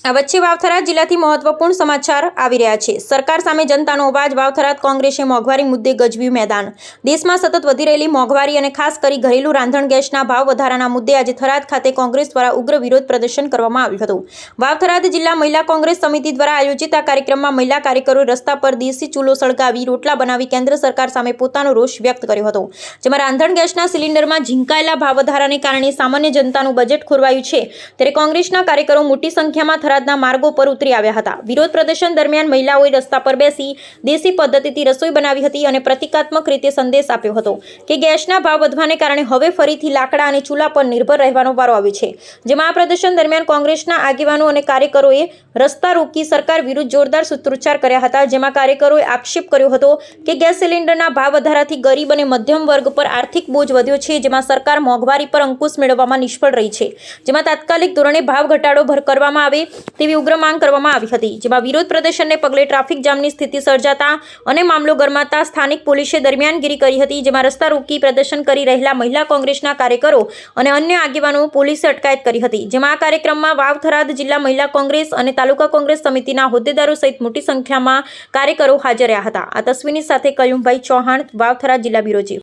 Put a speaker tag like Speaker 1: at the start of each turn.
Speaker 1: આ વચ્ચે વાવથરા જિલ્લાથી મહત્વપૂર્ણ સમાચાર આવી રહ્યા છે। સરકાર સામે જનતાનો અવાજ। વાવથરા કોંગ્રેસે મોંઘવારી મુદ્દે ગજવ્યું મેદાન। દેશમાં સતત વધી રહેલી મોંઘવારી અને ખાસ કરી ઘરેલું રાંધણ ગેસના ભાવ વધારાના મુદ્દે આજે થરાદ ખાતે કોંગ્રેસ દ્વારા ઉગ્ર વિરોધ પ્રદર્શન કરવામાં આવ્યું હતું। વાવથરાદ જિલ્લા મહિલા કોંગ્રેસ સમિતિ દ્વારા આયોજિત આ કાર્યક્રમમાં મહિલા કાર્યકરોએ રસ્તા પર દેશી ચૂલો સળગાવી રોટલા બનાવી કેન્દ્ર સરકાર સામે પોતાનો રોષ વ્યક્ત કર્યો હતો। જેમાં રાંધણ ગેસના સિલિન્ડરમાં ઝીંકાયેલા ભાવ વધારાને કારણે સામાન્ય જનતાનું બજેટ ખોરવાયું છે। ત્યારે કોંગ્રેસના કાર્યકરો મોટી સંખ્યામાં થરાદના માર્ગો પર ઉતરી આવ્યા હતા। વિરોધ પ્રદર્શન દરમિયાન મહિલાઓએ રસ્તા પર બેસી દેશી પદ્ધતિથી રસોઈ બનાવી હતી અને પ્રતિકાત્મક રીતે સંદેશ આપ્યો હતો કે ગેસના ભાવ વધવાને કારણે હવે ફરીથી લાકડા અને ચૂલા પર નિર્ભર રહેવાનો વારો આવ્યો છે। જેમાં આ પ્રદર્શન દરમિયાન કોંગ્રેસના આગેવાનો અને કાર્યકરોએ રસ્તા રોકી સરકાર વિરુદ્ધ જોરદાર સૂત્રોચ્ચાર કર્યા હતા। જેમાં કાર્યકરોએ આક્ષેપ કર્યો હતો કે ગેસ સિલિન્ડરના ભાવ વધારાથી ગરીબ અને મધ્યમ વર્ગ પર આર્થિક બોજ વધ્યો છે। જેમાં સરકાર મોંઘવારી પર અંકુશ મેળવવામાં નિષ્ફળ રહી છે। જેમાં તાત્કાલિક ધોરણે ભાવ ઘટાડો કરવામાં આવે તેવી ઉગ્ર માંગ કરવામાં આવી હતી। જેમાં વિરોધ પ્રદર્શનને પગલે ટ્રાફિક જામની સ્થિતિ સર્જાતા અને મામલો ગરમાતા સ્થાનિક પોલીસે દરમિયાનગીરી કરી હતી। જેમાં રસ્તા રોકી પ્રદર્શન કરી રહેલા મહિલા કોંગ્રેસના કાર્યકરો અને અન્ય આગેવાનો પોલીસે અટકાયત કરી હતી। જેમાં આ કાર્યક્રમમાં વાવથરાદ જિલ્લા મહિલા કોંગ્રેસ અને તાલુકા કોંગ્રેસ સમિતિના હોદ્દેદારો સહિત મોટી સંખ્યામાં કાર્યકરો હાજર રહ્યા હતા। આ તસવીરની સાથે કયુમભાઈ ચૌહાણ, વાવથરાદ જિલ્લા બ્યુરો ચીફ।